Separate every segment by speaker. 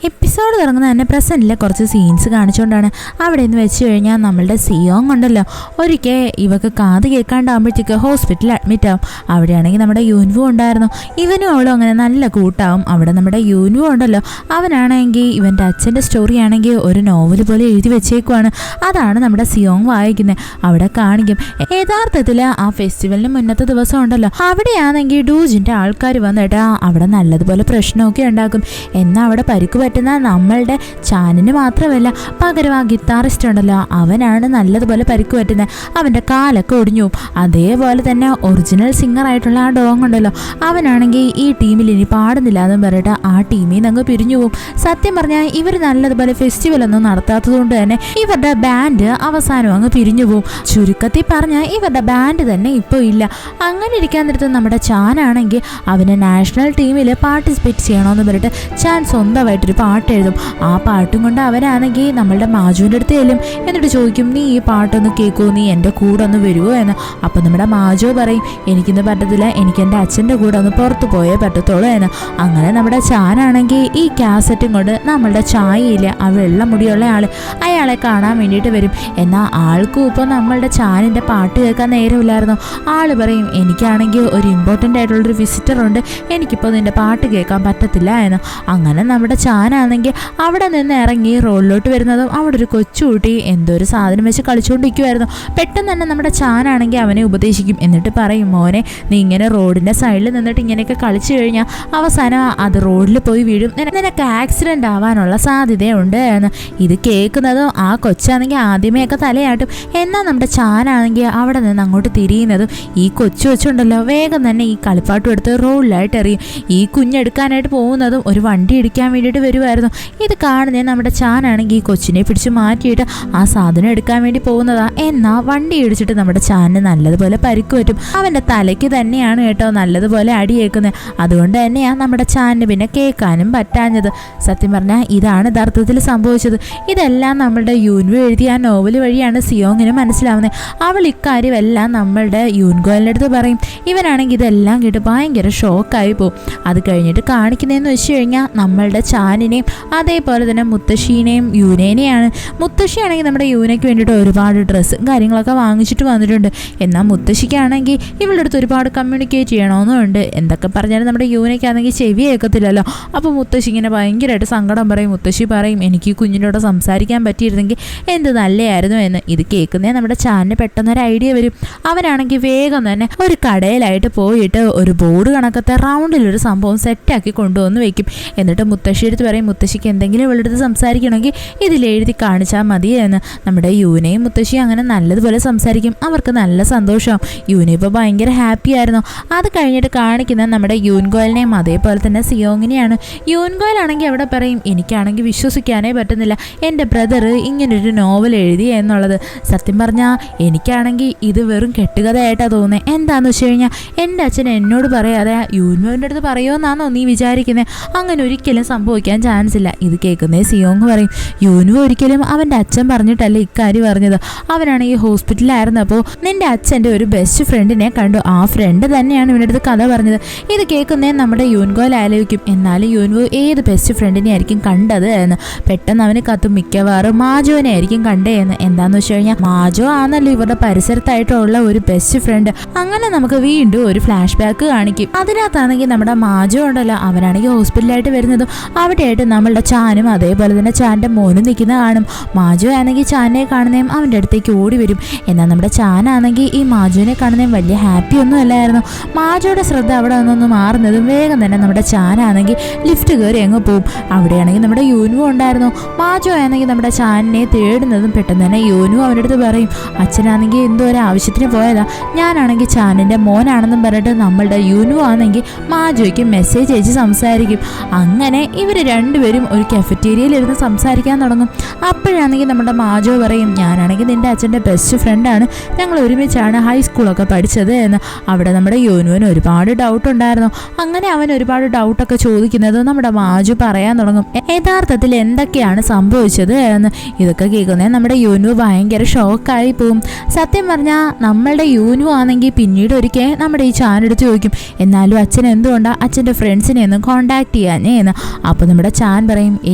Speaker 1: Episode തുടങ്ങുന്നത് തന്നെ പ്രസൻറ്റിലെ കുറച്ച് സീൻസ് കാണിച്ചുകൊണ്ടാണ്. അവിടെ നിന്ന് വെച്ച് കഴിഞ്ഞാൽ നമ്മളുടെ സിയോങ് ഉണ്ടല്ലോ, ഒരിക്കൽ ഇവക്ക് കാത് കേൾക്കാണ്ടാകുമ്പോഴത്തേക്ക് ഹോസ്പിറ്റലിൽ അഡ്മിറ്റ് ആവും. അവിടെയാണെങ്കിൽ നമ്മുടെ യൂൻവു ഉണ്ടായിരുന്നു. ഇവനും അവളും അങ്ങനെ നല്ല കൂട്ടാവും. അവിടെ നമ്മുടെ യൂൻവു ഉണ്ടല്ലോ, അവനാണെങ്കിൽ ഇവൻ്റെ അച്ഛൻ്റെ സ്റ്റോറി ആണെങ്കിൽ ഒരു നോവൽ പോലെ എഴുതി വെച്ചേക്കുവാണ്. അതാണ് നമ്മുടെ സിയോങ് വായിക്കുന്നത്. അവിടെ കാണിക്കും യഥാർത്ഥത്തിൽ ആ ഫെസ്റ്റിവലിന് മുന്നത്തെ ദിവസം ഉണ്ടല്ലോ, അവിടെയാണെങ്കിൽ ഡൂജിൻ്റെ ആൾക്കാർ വന്നിട്ട് അവിടെ നല്ലതുപോലെ പ്രശ്നമൊക്കെ ഉണ്ടാക്കും. എന്നാൽ അവിടെ പരിക്ക് പറ്റുന്ന നമ്മളുടെ ചാനിന് മാത്രമല്ല, പകരം ആ ഗിത്താറിസ്റ്റ് ഉണ്ടല്ലോ, അവനാണ് നല്ലതുപോലെ പരിക്ക് പറ്റുന്നത്. അവൻ്റെ കാലൊക്കെ ഒടിഞ്ഞു. അതേപോലെ തന്നെ ഒറിജിനൽ സിംഗർ ആയിട്ടുള്ള ആ ഡോങ് ഉണ്ടല്ലോ, അവനാണെങ്കിൽ ഈ ടീമിൽ ഇനി പാടുന്നില്ല എന്ന് പറഞ്ഞിട്ട് ആ ടീമിൽ നിന്ന് അങ്ങ് പിരിഞ്ഞു പോകും. സത്യം പറഞ്ഞാൽ ഇവർ നല്ലതുപോലെ ഫെസ്റ്റിവലൊന്നും നടത്താത്തത് കൊണ്ട് തന്നെ ഇവരുടെ ബാൻഡ് അവസാനം അങ്ങ് പിരിഞ്ഞു പോകും. ചുരുക്കത്തിൽ പറഞ്ഞാൽ ഇവരുടെ ബാൻഡ് തന്നെ ഇപ്പോൾ ഇല്ല. അങ്ങനെ ഇരിക്കാൻ നേരത്ത് നമ്മുടെ ചാനാണെങ്കിൽ അവന് നാഷണൽ ടീമിൽ പാർട്ടിസിപ്പേറ്റ് ചെയ്യണമെന്ന് പറഞ്ഞിട്ട് ചാൻ സ്വന്തമായിട്ടൊരു പാട്ട് എഴുതും. ആ പാട്ടും കൊണ്ട് അവനാണെങ്കിൽ നമ്മളുടെ മാജുവിൻ്റെ അടുത്ത് ചെല്ലും. എന്നിട്ട് ചോദിക്കും, നീ ഈ പാട്ടൊന്ന് കേൾക്കുമോ, നീ എൻ്റെ കൂടെ ഒന്ന് വരുമോ എന്ന്. അപ്പം നമ്മുടെ മാജു പറയും, എനിക്കിന്ന് പറ്റത്തില്ല, എനിക്ക് എൻ്റെ അച്ഛൻ്റെ കൂടെ ഒന്ന് പുറത്ത് പോയേ പറ്റത്തുള്ളൂ എന്ന്. അങ്ങനെ നമ്മുടെ ചാനാണെങ്കിൽ ഈ കാസറ്റും കൊണ്ട് നമ്മളുടെ ചായയില്ല, ആ വെള്ള മുടിയുള്ള ആൾ, അയാളെ കാണാൻ വേണ്ടിയിട്ട് വരും. എന്നാൽ ആൾക്കും ഇപ്പോൾ നമ്മളുടെ ചാനിൻ്റെ പാട്ട് കേൾക്കാൻ നേരമില്ലായിരുന്നു. ആൾ പറയും, എനിക്കാണെങ്കിൽ ഒരു ഇമ്പോർട്ടൻ്റ് ആയിട്ടുള്ളൊരു വിസിറ്റർ ഉണ്ട്, എനിക്കിപ്പോൾ നിൻ്റെ പാട്ട് കേൾക്കാൻ പറ്റത്തില്ല എന്ന്. അങ്ങനെ നമ്മുടെ ചാനാണെങ്കിൽ അവിടെ നിന്ന് ഇറങ്ങി റോഡിലോട്ട് വരുന്നതും അവിടെ ഒരു കൊച്ചുകൂട്ടി എന്തോ ഒരു സാധനം വെച്ച് കളിച്ചുകൊണ്ടിരിക്കുമായിരുന്നു. പെട്ടെന്ന് തന്നെ നമ്മുടെ ചാനാണെങ്കിൽ അവനെ ഉപദേശിക്കും. എന്നിട്ട് പറയും, മോനെ, നീ ഇങ്ങനെ റോഡിൻ്റെ സൈഡിൽ നിന്നിട്ട് ഇങ്ങനെയൊക്കെ കളിച്ചു കഴിഞ്ഞാൽ അവസാനം അത് റോഡിൽ പോയി വീഴും, നിനക്ക് ആക്സിഡൻ്റ് ആവാനുള്ള സാധ്യതയുണ്ട് എന്ന്. ഇത് കേൾക്കുന്നതും ആ കൊച്ചാണെങ്കിൽ ആദ്യമേയൊക്കെ തലയാട്ടും. എന്നാൽ നമ്മുടെ ചാനാണെങ്കിൽ അവിടെ നിന്ന് അങ്ങോട്ട് തിരിയുന്നതും ഈ കൊച്ചു വെച്ചുണ്ടല്ലോ വേഗം തന്നെ ഈ കളിപ്പാട്ടും എടുത്ത് റോഡിലായിട്ട് എറിയും. ഈ കുഞ്ഞെടുക്കാനായിട്ട് പോകുന്നതും ഒരു വണ്ടി ഇടിക്കാൻ വേണ്ടിയിട്ട് വരുമായിരുന്നു. ഇത് കാണുന്നേ നമ്മുടെ ചാനാണെങ്കിൽ ഈ കൊച്ചിനെ പിടിച്ച് മാറ്റിയിട്ട് ആ സാധനം എടുക്കാൻ വേണ്ടി പോകുന്നതാ. എന്നാൽ വണ്ടി ഇടിച്ചിട്ട് നമ്മുടെ ചാനിന് നല്ലതുപോലെ പരിക്ക് പറ്റും. അവൻ്റെ തലയ്ക്ക് തന്നെയാണ് കേട്ടോ നല്ലതുപോലെ അടിയേക്കുന്നത്. അതുകൊണ്ട് തന്നെയാണ് നമ്മുടെ ചാനിന് പിന്നെ കേൾക്കാനും പറ്റാഞ്ഞത്. സത്യം പറഞ്ഞാൽ ഇതാണ് യഥാർത്ഥത്തിൽ സംഭവിച്ചത്. ഇതെല്ലാം നമ്മളുടെ യൂൻവു എഴുതിയ ആ നോവൽ വഴിയാണ് സിയോങ്ങിന് മനസ്സിലാവുന്നത്. അവൾ ഇക്കാര്യമെല്ലാം നമ്മളുടെ യൂൻഗോലിൻ്റെ അടുത്ത് പറയും. ഇവനാണെങ്കിൽ ഇതെല്ലാം കേട്ട് ഭയങ്കര ഷോക്കായി പോകും. അത് കഴിഞ്ഞിട്ട് കാണിക്കുന്നതെന്ന് വെച്ച് കഴിഞ്ഞാൽ നമ്മളുടെ ചാനിനെയും അതേപോലെ തന്നെ മുത്തശ്ശീനെയും യൂനേനെയാണ്. മുത്തശ്ശിയാണെങ്കിൽ നമ്മുടെ യൂനയ്ക്ക് വേണ്ടിയിട്ട് ഒരുപാട് ഡ്രസ്സും കാര്യങ്ങളൊക്കെ വാങ്ങിച്ചിട്ട് വന്നിട്ടുണ്ട്. എന്നാൽ മുത്തശ്ശിക്കാണെങ്കിൽ ഇവളുടെ അടുത്ത് ഒരുപാട് കമ്മ്യൂണിക്കേറ്റ് ചെയ്യണമെന്നുണ്ട്. എന്തൊക്കെ പറഞ്ഞാലും നമ്മുടെ യൂനയ്ക്കാണെങ്കിൽ ചെവി കേൾക്കത്തില്ലല്ലോ. അപ്പോൾ മുത്തശ്ശി ഇങ്ങനെ ഭയങ്കരമായിട്ട് സങ്കടം പറയും. മുത്തശ്ശി പറയും, എനിക്ക് ഈ കുഞ്ഞിനോട് സംസാരിക്കാൻ പറ്റിയിരുന്നെങ്കിൽ എന്ത് നല്ലതായിരുന്നു എന്ന്. ഇത് കേൾക്കുന്നേ നമ്മുടെ ചാനിന് പെട്ടെന്നൊരു ഐഡിയ വരും. അവനാണെങ്കിൽ വേഗം തന്നെ ഒരു കടയിലായിട്ട് പോയിട്ട് ഒരു ബോർഡ് കണക്കത്തെ റൗണ്ടിലൊരു സംഭവം സെറ്റാക്കി കൊണ്ടുവന്ന് വെക്കും. എന്നിട്ട് മുത്തശ്ശി എടുത്ത് പറയും, മുത്തശ്ശിക്ക് എന്തെങ്കിലും ഇവളെടുത്ത് സംസാരിക്കണമെങ്കിൽ ഇതിലെഴുതി കാണിച്ചാൽ മതി എന്ന്. നമ്മുടെ യൂനയും മുത്തശ്ശിയും അങ്ങനെ നല്ലതുപോലെ സംസാരിക്കും. അവർക്ക് നല്ല സന്തോഷമാവും. യൂന ഇപ്പോൾ ഭയങ്കര ഹാപ്പി ആയിരുന്നു. അത് കഴിഞ്ഞിട്ട് കാണിക്കുന്നത് നമ്മുടെ യൂൻഗോലിനെയും അതേപോലെ തന്നെ സിയോങ്ങിനെയാണ്. യൂൻഗോയിലാണെങ്കിൽ അവിടെ പറയും, എനിക്കാണെങ്കിൽ വിശ്വസിക്കാനേ പറ്റുന്നില്ല എൻ്റെ ബ്രദർ ഇങ്ങനൊരു നോവൽ എഴുതി എന്നുള്ളത്. സത്യം പറഞ്ഞാൽ എനിക്കാണെങ്കിൽ ഇത് വെറും കെട്ടുകഥയായിട്ടാണ് തോന്നുന്നത്. എന്താണെന്ന് വെച്ച് കഴിഞ്ഞാൽ എൻ്റെ അച്ഛൻ എന്നോട് പറയാതെ യൂൻവോൻ്റെ അടുത്ത് പറയുമെന്നാണോ നീ വിചാരിക്കുന്നത്? അങ്ങനെ ഒരിക്കലും സംഭവിക്കാൻ ചാൻസ് ഇല്ല. ഇത് കേൾക്കുന്നേ സിയോങ് പറയും, യൂൻവോ ഒരിക്കലും അവൻ്റെ അച്ഛൻ പറഞ്ഞിട്ടല്ല ഇക്കാര്യം പറഞ്ഞത്. അവനാണെങ്കിൽ ഹോസ്പിറ്റലിലായിരുന്നപ്പോൾ നിൻ്റെ അച്ഛൻ്റെ ഒരു ബെസ്റ്റ് ഫ്രണ്ടിനെ കണ്ടു. ആ ഫ്രണ്ട് തന്നെയാണ് ഇവൻ്റെ അടുത്ത് കഥ പറഞ്ഞത്. ഇത് കേൾക്കുന്നേ നമ്മുടെ യൂൻഗോയിൽ ആലോചിക്കും, എന്നാലും യൂൻവോ ഏത് ബെസ്റ്റ് ഫ്രണ്ടിനെ ആയിരിക്കും കണ്ടത് എന്ന്. പെട്ടെന്ന് അവന് കത്തും, മിക്കവാറും മാജോനെ ആയിരിക്കും കണ്ടേ എന്ന്. എന്താണെന്ന് വെച്ച് കഴിഞ്ഞാൽ മാജോ ആണല്ലോ ഇവരുടെ പരിസരത്തായിട്ടുള്ള ഒരു ബെസ്റ്റ് ഫ്രണ്ട്. അങ്ങനെ നമുക്ക് വീണ്ടും ഒരു ഫ്ലാഷ് ബാക്ക് കാണിക്കും. അതിനകത്താണെങ്കിൽ നമ്മുടെ മാജോ ഉണ്ടല്ലോ, അവനാണെങ്കിൽ ഹോസ്പിറ്റലായിട്ട് വരുന്നതും അവിടെയായിട്ട് നമ്മളുടെ ചാനും അതേപോലെ തന്നെ ചാൻ്റെ മോനും നിൽക്കുന്ന കാണും. മാജോ ആണെങ്കിൽ ചാനെ കാണുന്നതും അവൻ്റെ അടുത്തേക്ക് ഓടി വരും. എന്നാൽ നമ്മുടെ ചാനാണെങ്കിൽ ഈ മാജുവിനെ കാണുന്നതും വലിയ ഹാപ്പി ഒന്നും അല്ലായിരുന്നു. മാജോയുടെ ശ്രദ്ധ അവിടെ നിന്നൊന്ന് മാറുന്നതും വേഗം തന്നെ നമ്മുടെ ചാനാണെങ്കിൽ ലിഫ്റ്റ് കയറി അങ്ങ് പോവും. അവിടെയാണെങ്കിൽ നമ്മുടെ യൂൻവു ഉണ്ടായിരുന്നു. മാജോ ആണെങ്കിൽ നമ്മുടെ ചാനിനെ തേടുന്നതും പെട്ടെന്ന് തന്നെ യൂൻവു അവൻ്റെ അടുത്ത് പറയും, അച്ഛനാണെങ്കിൽ എന്തോ ഒരു ആവശ്യത്തിന് പോയതാ, ഞാനാണെങ്കിൽ ചാനിൻ്റെ മോനാണെന്നും പറഞ്ഞിട്ട് നമ്മളുടെ യൂൻവു ആണെങ്കിൽ മാജോയ്ക്ക് മെസ്സേജ് അയച്ച് സംസാരിക്കും. അങ്ങനെ ഇവർ രണ്ടുപേരും ഒരു കഫറ്റേരിയയിലിരുന്ന് സംസാരിക്കാൻ തുടങ്ങും. അപ്പോഴാണെങ്കിൽ നമ്മുടെ മാജോ പറയും, ഞാനാണെങ്കിൽ നിൻ്റെ അച്ഛൻ്റെ ബെസ്റ്റ് ഫ്രണ്ടാണ്, ഞങ്ങൾ ഒരുമിച്ചാണ് ഹൈസ്കൂളൊക്കെ പഠിച്ചത് എന്ന്. അവിടെ നമ്മുടെ യൂനുവിന് ഒരുപാട് ഡൗട്ട് ഉണ്ടായിരുന്നു. അങ്ങനെ അവൻ ഒരുപാട് ഡൗട്ടൊക്കെ ചോദിക്കുന്നത് നമ്മുടെ മാജു പറയാൻ തുടങ്ങും യഥാർത്ഥത്തിൽ എന്തൊക്കെയാണ് സംഭവിച്ചത് എന്ന്. ഇതൊക്കെ കേൾക്കുന്നേ നമ്മുടെ യൂനു ഭയങ്കര ഷോക്കായി പോവും. സത്യം പറഞ്ഞാൽ നമ്മളുടെ യൂനു ആണെങ്കിൽ പിന്നീട് ഒരിക്കൽ നമ്മുടെ ഈ ചാനെടുത്ത് ചോദിക്കും, എന്നാലും അച്ഛൻ എന്തുകൊണ്ടാണ് അച്ഛൻ്റെ ഫ്രണ്ട്സിനെ ഒന്നും കോണ്ടാക്ട് ചെയ്യാനേ എന്ന്. അപ്പോൾ നമ്മുടെ നമ്മുടെ ചാൻ പറയും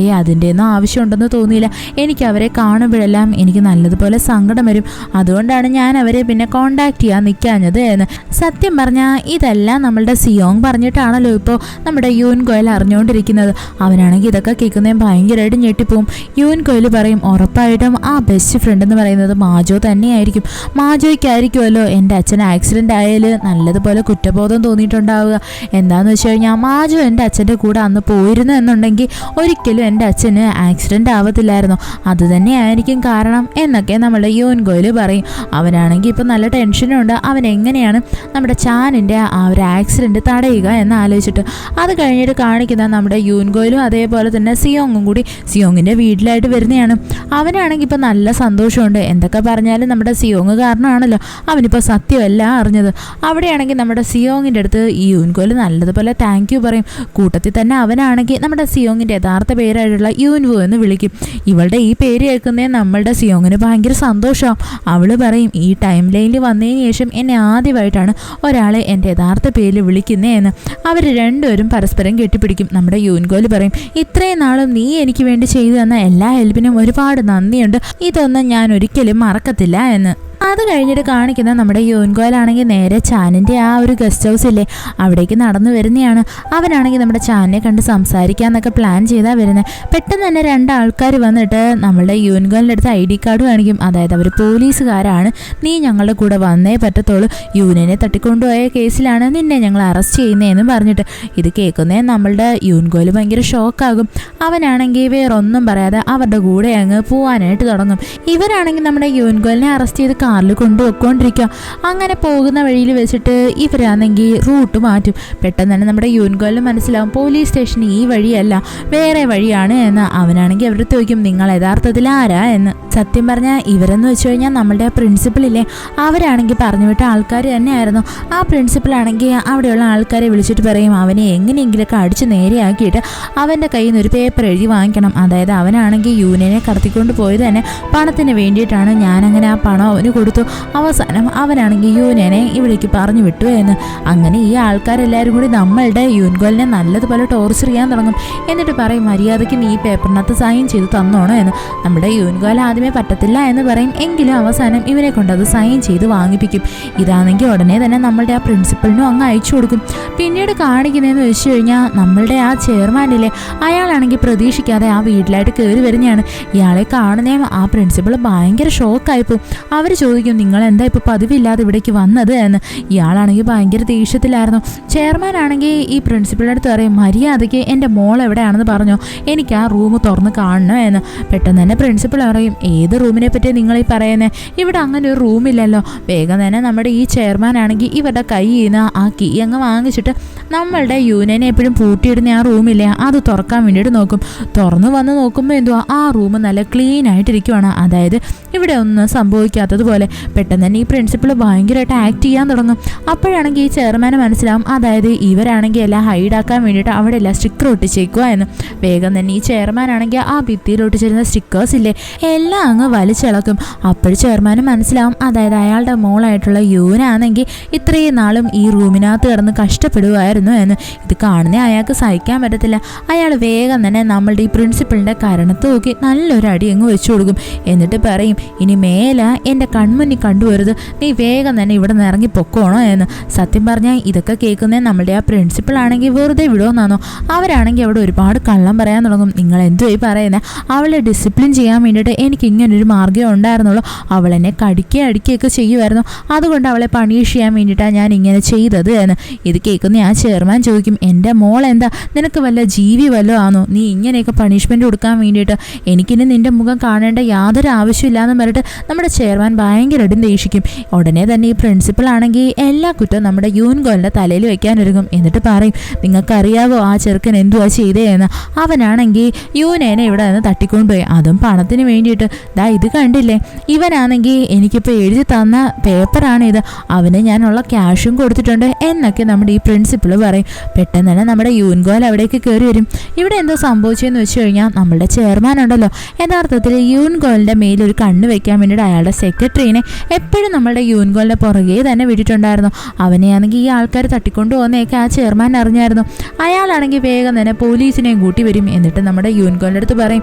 Speaker 1: അതിൻ്റെ ഒന്നും ആവശ്യമുണ്ടെന്ന് തോന്നിയില്ല, എനിക്ക് അവരെ കാണുമ്പോഴെല്ലാം എനിക്ക് നല്ലതുപോലെ സങ്കടം വരും, അതുകൊണ്ടാണ് ഞാൻ അവരെ പിന്നെ കോണ്ടാക്ട് ചെയ്യാൻ നിൽക്കാഞ്ഞത് എന്ന്. സത്യം പറഞ്ഞാൽ ഇതെല്ലാം നമ്മളുടെ സിയോങ് പറഞ്ഞിട്ടാണല്ലോ ഇപ്പോൾ നമ്മുടെ യൂൻ ഗോയൽ അറിഞ്ഞുകൊണ്ടിരിക്കുന്നത്. അവനാണെങ്കിൽ ഇതൊക്കെ കേൾക്കുന്നതും ഭയങ്കരമായിട്ട് ഞെട്ടിപ്പോവും. യൂൻ ഗോയൽ പറയും ഉറപ്പായിട്ടും ആ ബെസ്റ്റ് ഫ്രണ്ട് എന്ന് പറയുന്നത് മാജോ തന്നെയായിരിക്കും, മാജോയ്ക്കായിരിക്കുമല്ലോ എൻ്റെ അച്ഛൻ ആക്സിഡൻ്റ് ആയാൽ നല്ലതുപോലെ കുറ്റബോധം തോന്നിയിട്ടുണ്ടാവുക. എന്താണെന്ന് വെച്ച് കഴിഞ്ഞാൽ മാജോ എൻ്റെ അച്ഛൻ്റെ കൂടെ അന്ന് പോയിരുന്നു എന്നുണ്ടെങ്കിൽ ഒരിക്കലും എൻ്റെ അച്ഛന് ആക്സിഡൻ്റ് ആവത്തില്ലായിരുന്നു, അതുതന്നെയായിരിക്കും കാരണം എന്നൊക്കെ നമ്മുടെ യൂൻ ഗോയൽ പറയും. അവനാണെങ്കിൽ ഇപ്പം നല്ല ടെൻഷനുണ്ട്, അവൻ എങ്ങനെയാണ് നമ്മുടെ ചാനിൻ്റെ ആ ഒരു ആക്സിഡൻറ്റ് തടയുക എന്ന് ആലോചിച്ചിട്ട്. അത് കഴിഞ്ഞിട്ട് കാണിക്കുന്ന നമ്മുടെ യൂൻ ഗോയലും അതേപോലെ തന്നെ സിയോങ്ങും കൂടി സിയോങ്ങിൻ്റെ വീട്ടിലായിട്ട് വരുന്നതാണ്. അവനാണെങ്കിൽ ഇപ്പോൾ നല്ല സന്തോഷമുണ്ട്, എന്തൊക്കെ പറഞ്ഞാലും നമ്മുടെ സിയോങ് കാരണമാണല്ലോ അവനിപ്പോൾ സത്യമല്ല അറിഞ്ഞത്. അവിടെയാണെങ്കിൽ നമ്മുടെ സിയോങ്ങിൻ്റെ അടുത്ത് ഈ യൂൻ ഗോയൽ നല്ലതുപോലെ താങ്ക് യു പറയും. കൂട്ടത്തിൽ തന്നെ അവനാണെങ്കിൽ നമ്മുടെ സിയോങ്ങിൻ്റെ യഥാർത്ഥ പേരായിട്ടുള്ള യൂൻവു എന്ന് വിളിക്കും. ഇവളുടെ ഈ പേര് കേൾക്കുന്നേ നമ്മളുടെ സിയോങ്ങിന് ഭയങ്കര സന്തോഷമാവും. അവൾ പറയും ഈ ടൈം ലൈനിൽ വന്നതിന് ശേഷം എന്നെ ആദ്യമായിട്ടാണ് ഒരാളെ എൻ്റെ യഥാർത്ഥ പേരിൽ വിളിക്കുന്നതെന്ന്. അവർ രണ്ടുപേരും പരസ്പരം കെട്ടിപ്പിടിക്കും. നമ്മുടെ യൂൻ ഗോയൽ പറയും ഇത്രയും നാളും നീ എനിക്ക് വേണ്ടി ചെയ്തു തന്ന എല്ലാ ഹെൽപ്പിനും ഒരുപാട് നന്ദിയുണ്ട്, ഇതൊന്നും ഞാൻ ഒരിക്കലും മറക്കത്തില്ല എന്ന്. അത് കഴിഞ്ഞിട്ട് കാണിക്കുന്ന നമ്മുടെ യൂൻ ഗോയലാണെങ്കിൽ നേരെ ചാനിൻ്റെ ആ ഒരു ഗസ്റ്റ് ഹൗസ് ഇല്ലേ അവിടേക്ക് നടന്നു വരുന്നതാണ്. അവനാണെങ്കിൽ നമ്മുടെ ചാനിനെ കണ്ട് സംസാരിക്കാമെന്നൊക്കെ പ്ലാൻ ചെയ്താൽ വരുന്നത്. പെട്ടെന്ന് തന്നെ രണ്ടാൾക്കാർ വന്നിട്ട് നമ്മളുടെ യൂൻ ഗോയലിൻ്റെ അടുത്ത് ID കാർഡ് കാണിക്കും. അതായത് അവർ പോലീസുകാരാണ്, നീ ഞങ്ങളുടെ കൂടെ വന്നേ പറ്റത്തുള്ളൂ, യൂനിനെ തട്ടിക്കൊണ്ടുപോയ കേസിലാണ് നിന്നെ ഞങ്ങൾ അറസ്റ്റ് ചെയ്യുന്നതെന്ന് പറഞ്ഞിട്ട്. ഇത് കേൾക്കുന്നേ നമ്മളുടെ യൂൻ ഗോയൽ ഭയങ്കര ഷോക്കാകും. അവനാണെങ്കിൽ വേറൊന്നും പറയാതെ അവരുടെ കൂടെ അങ്ങ് പോവാനായിട്ട് തുടങ്ങും. ഇവരാണെങ്കിൽ നമ്മുടെ യൂൻ ഗോയലിനെ അറസ്റ്റ് ചെയ്ത് കാറിൽ കൊണ്ടുപോയിക്കൊണ്ടിരിക്കുക. അങ്ങനെ പോകുന്ന വഴിയിൽ വെച്ചിട്ട് ഇവരാണെങ്കിൽ റൂട്ട് മാറ്റും. പെട്ടെന്ന് തന്നെ നമ്മുടെ യൂൻ ഗോയലിന് മനസ്സിലാവും പോലീസ് സ്റ്റേഷൻ ഈ വഴിയല്ല വേറെ വഴിയാണ് എന്ന്. അവനാണെങ്കിൽ അവരുടെ ചോദിക്കും നിങ്ങൾ യഥാർത്ഥത്തിൽ ആരാ എന്ന്. സത്യം പറഞ്ഞാൽ ഇവരെന്ന് വെച്ച് കഴിഞ്ഞാൽ നമ്മളുടെ പ്രിൻസിപ്പളില്ലേ അവരാണെങ്കിൽ പറഞ്ഞു വിട്ട ആൾക്കാർ തന്നെയായിരുന്നു. ആ പ്രിൻസിപ്പളാണെങ്കിൽ അവിടെയുള്ള ആൾക്കാരെ വിളിച്ചിട്ട് പറയും അവനെ എങ്ങനെയെങ്കിലൊക്കെ അടിച്ച് നേരെയാക്കിയിട്ട് അവൻ്റെ കയ്യിൽ നിന്ന് ഒരു പേപ്പർ എഴുതി വാങ്ങിക്കണം. അതായത് അവനാണെങ്കിൽ യൂനിയനെ കടത്തിക്കൊണ്ട് പോയത് തന്നെ പണത്തിന് വേണ്ടിയിട്ടാണ്, ഞാനങ്ങനെ ആ പണം അവന് കൊടുത്തു. അവസാനം അവനാണെങ്കിൽ യൂനിയനെ ഇവിടേക്ക് പറഞ്ഞു വിട്ടു എന്ന്. അങ്ങനെ ഈ ആൾക്കാരെല്ലാവരും കൂടി നമ്മളുടെ യൂൻ ഗോയലിനെ നല്ലതുപോലെ ടോർച്ചർ ചെയ്യാൻ തുടങ്ങും. എന്നിട്ട് പറയും മര്യാദയ്ക്ക് നീ പേപ്പറിനകത്ത് സൈൻ ചെയ്ത് തന്നോണോ എന്ന്. നമ്മുടെ യൂൻ ഗോയൽ ആദ്യമേ പറ്റത്തില്ല എന്ന് പറയും. എങ്കിലും അവസാനം ഇവനെ കൊണ്ട് അത് സൈൻ ചെയ്ത് വാങ്ങിപ്പിക്കും. ഇതാണെങ്കിൽ ഉടനെ തന്നെ നമ്മളുടെ ആ പ്രിൻസിപ്പളിനും അങ്ങ് അയച്ചു കൊടുക്കും. പിന്നീട് കാണിക്കുന്നതെന്ന് വെച്ച് കഴിഞ്ഞാൽ നമ്മളുടെ ആ ചെയർമാനില്ലേ അയാളാണെങ്കിൽ പ്രതീക്ഷിക്കാതെ ആ വീട്ടിലായിട്ട് കയറി വരുന്നതാണ്. ഇയാളെ കാണുന്നേ ആ പ്രിൻസിപ്പൾ ഭയങ്കര ഷോക്കായിപ്പോവും. അവർ ചോദിക്കും നിങ്ങൾ എന്താ ഇപ്പോൾ പതിവില്ലാതെ ഇവിടേക്ക് വന്നത് എന്ന്. ഇയാളാണെങ്കിൽ ഭയങ്കര ദേഷ്യത്തിലായിരുന്നു. ചെയർമാൻ ആണെങ്കിൽ ഈ പ്രിൻസിപ്പളിൻ്റെ അടുത്ത് പറയും മര്യാദയ്ക്ക് എൻ്റെ മോൾ എവിടെയാണെന്ന് പറഞ്ഞോ, എനിക്ക് ആ റൂം തുറന്ന് കാണണോ എന്ന്. പെട്ടെന്ന് തന്നെ പ്രിൻസിപ്പൾ പറയും ഏത് റൂമിനെ പറ്റി നിങ്ങൾ ഈ പറയുന്നത്, ഇവിടെ അങ്ങനെ ഒരു റൂമില്ലല്ലോ. വേഗം തന്നെ നമ്മുടെ ഈ ചെയർമാൻ ആണെങ്കിൽ ഇവരുടെ കയ്യിൽ നിന്ന് ആ കീ അങ്ങ് വാങ്ങിച്ചിട്ട് നമ്മളുടെ യൂനിയനെ എപ്പോഴും പൂട്ടിയിടുന്ന ആ റൂമില്ലേ അത് തുറക്കാൻ വേണ്ടിയിട്ട് നോക്കും. തുറന്നു വന്ന് നോക്കുമ്പോൾ എന്തുവാ ആ റൂം നല്ല ക്ലീൻ ആയിട്ടിരിക്കുവാണ്, അതായത് ഇവിടെ ഒന്നും സംഭവിക്കാത്തതുപോലെ. പെട്ടെന്ന് തന്നെ ഈ പ്രിൻസിപ്പൾ ഭയങ്കരമായിട്ട് ആക്ട് ചെയ്യാൻ തുടങ്ങും. അപ്പോഴാണെങ്കിൽ ഈ ചെയർമാന് മനസ്സിലാവും അതായത് ഇവരാണെങ്കിൽ എല്ലാം ഹൈഡാക്കാൻ വേണ്ടിയിട്ട് അവിടെ എല്ലാം സ്റ്റിക്കർ ഒട്ടിച്ചേക്കുക എന്ന്. വേഗം തന്നെ ഈ ചെയർമാൻ ആണെങ്കിൽ ആ ഭിത്തിയിൽ ഒട്ടിച്ചിരുന്ന സ്റ്റിക്കേഴ്സ് ഇല്ലേ എല്ലാം അങ്ങ് വലിച്ചിളക്കും. അപ്പോൾ ചെയർമാന് മനസ്സിലാവും അതായത് അയാളുടെ മോളായിട്ടുള്ള യൂനാണെങ്കിൽ ഇത്രയും നാളും ഈ റൂമിനകത്ത് കിടന്ന് കഷ്ടപ്പെടുമായിരുന്നു എന്ന്. ഇത് കാണുന്നേ അയാൾക്ക് സഹിക്കാൻ പറ്റത്തില്ല. അയാൾ വേഗം തന്നെ നമ്മളുടെ ഈ പ്രിൻസിപ്പളിൻ്റെ കരണത്ത് നോക്കി നല്ലൊരു അടി അങ്ങ് വെച്ചു കൊടുക്കും. എന്നിട്ട് പറയും ഇനി മേല എൻ്റെ കൺമുന്നിൽ കണ്ടുവരുത്, നീ വേഗം തന്നെ ഇവിടെ നിന്ന് ഇറങ്ങി പൊക്കോണോ എന്ന്. സത്യം പറഞ്ഞാൽ ഇതൊക്കെ കേൾക്കുന്നേ നമ്മളുടെ ആ പ്രിൻസിപ്പൾ ആണെങ്കിൽ വെറുതെ വിടുമെന്നാണോ. അവരാണെങ്കിൽ അവിടെ ഒരുപാട് കള്ളം പറയാൻ തുടങ്ങും. നിങ്ങൾ എന്തുവായി പറയുന്നത്, അവളെ ഡിസിപ്ലിൻ ചെയ്യാൻ വേണ്ടിയിട്ട് എനിക്ക് ഇങ്ങനൊരു മാർഗ്ഗം ഉണ്ടായിരുന്നുള്ളൂ, അവളെന്നെ അടിക്കുകയൊക്കെ ചെയ്യുമായിരുന്നു, അതുകൊണ്ട് അവളെ പണിഷ് ചെയ്യാൻ വേണ്ടിയിട്ടാണ് ഞാൻ ഇങ്ങനെ ചെയ്തത് എന്ന്. ഇത് കേൾക്കുന്ന ആ ചെയർമാൻ ചോദിക്കും എൻ്റെ മോൾ എന്താ നിനക്ക് വല്ല ജീവി വല്ലോ ആണോ, നീ ഇങ്ങനെയൊക്കെ പണിഷ്മെൻറ്റ് കൊടുക്കാൻ വേണ്ടിയിട്ട്, എനിക്കിനി നിൻ്റെ മുഖം കാണേണ്ട യാതൊരു ആവശ്യമില്ലാന്ന് പറഞ്ഞിട്ട് നമ്മുടെ ചെയർമാൻ ഭയങ്കരമായിട്ടും ദേഷിക്കും. ഉടനെ തന്നെ ഈ പ്രിൻസിപ്പൾ ആണെങ്കിൽ എല്ലാ കുറ്റവും നമ്മുടെ യൂൻ ഗോയലിൻ്റെ തലയിൽ വെക്കാനൊരുങ്ങും. എന്നിട്ട് പറയും നിങ്ങൾക്കറിയാവോ ആ ചെറുക്കൻ എന്തുവാ ചെയ്തേ എന്ന്. അവനാണെങ്കിൽ യൂനേനെ ഇവിടെ നിന്ന് തട്ടിക്കൊണ്ടുപോയി, അതും പണത്തിന് വേണ്ടിയിട്ട്. ദാ ഇത് കണ്ടില്ലേ, ഇവനാണെങ്കിൽ എനിക്കിപ്പോൾ എഴുതി തന്ന പേപ്പറാണിത്, അവന് ഞാനുള്ള ക്യാഷും കൊടുത്തിട്ടുണ്ട് എന്നൊക്കെ നമ്മുടെ ഈ പ്രിൻസിപ്പൾ പറയും. പെട്ടെന്ന് തന്നെ നമ്മുടെ യൂൻ ഗോയൽ അവിടേക്ക് കയറി വരും. ഇവിടെ എന്തോ സംഭവിച്ചതെന്ന് വെച്ച് കഴിഞ്ഞാൽ നമ്മളുടെ ചെയർമാൻ ഉണ്ടല്ലോ യഥാർത്ഥത്തിൽ യൂൻ ഗോയലിൻ്റെ മേലൊരു കണ്ണ് വെക്കാൻ വേണ്ടിയിട്ട് അയാളുടെ സെക്രട്ടറി ജോഫ്രീനെ എപ്പോഴും നമ്മളുടെ യൂൻഗോലിൻ്റെ പുറകെ തന്നെ വിട്ടിട്ടുണ്ടായിരുന്നു. അവനെയാണെങ്കിൽ ഈ ആൾക്കാർ തട്ടിക്കൊണ്ടു പോകുന്നതൊക്കെ ആ ചെയർമാൻ അറിഞ്ഞായിരുന്നു. അയാളാണെങ്കിൽ വേഗം തന്നെ പോലീസിനെയും കൂട്ടി വരും. എന്നിട്ട് നമ്മുടെ യൂൻഗോലിൻ്റെ അടുത്ത് പറയും,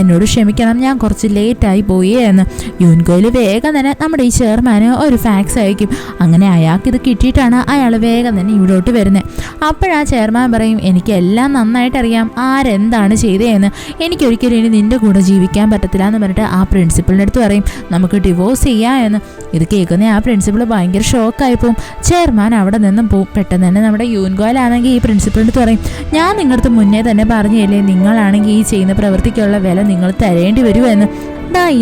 Speaker 1: എന്നോട് ക്ഷമിക്കണം, ഞാൻ കുറച്ച് ലേറ്റായി പോയേ എന്ന്. യൂൻഗോയിൽ വേഗം തന്നെ നമ്മുടെ ഈ ചെയർമാന് ഒരു ഫാക്സ് അയക്കും. അങ്ങനെ അയാൾക്ക് ഇത് കിട്ടിയിട്ടാണ് അയാൾ വേഗം തന്നെ ഇവിടോട്ട് വരുന്നത്. അപ്പോഴാ ചെയർമാൻ പറയും, എനിക്ക് എല്ലാം നന്നായിട്ടറിയാം ആരെന്താണ് ചെയ്തതെന്ന്. എനിക്കൊരിക്കലും ഇനി നിൻ്റെ കൂടെ ജീവിക്കാൻ പറ്റത്തില്ല എന്ന് പറഞ്ഞിട്ട് ആ പ്രിൻസിപ്പളിൻ്റെ അടുത്ത് പറയും, നമുക്ക് ഡിവോഴ്സ് ചെയ്യാം എന്ന്. ഇത് കേൾക്കുന്ന ആ പ്രിൻസിപ്പൾ ഭയങ്കര ഷോക്കായിപ്പോവും. ചെയർമാൻ അവിടെ നിന്നും പോവും. പെട്ടെന്ന് തന്നെ നമ്മുടെ യൂൻഗോയിലാണെങ്കിൽ ഈ പ്രിൻസിപ്പളിൻ്റെ അടുത്ത് പറയും, ഞാൻ നിങ്ങളുടെ അടുത്ത് മുന്നേ തന്നെ പറഞ്ഞില്ലേ, നിങ്ങളാണെങ്കിൽ ഈ ചെയ്യുന്ന പ്രവൃത്തിക്കുള്ള വില നിങ്ങൾ തരേണ്ടി വരുമെന്ന്.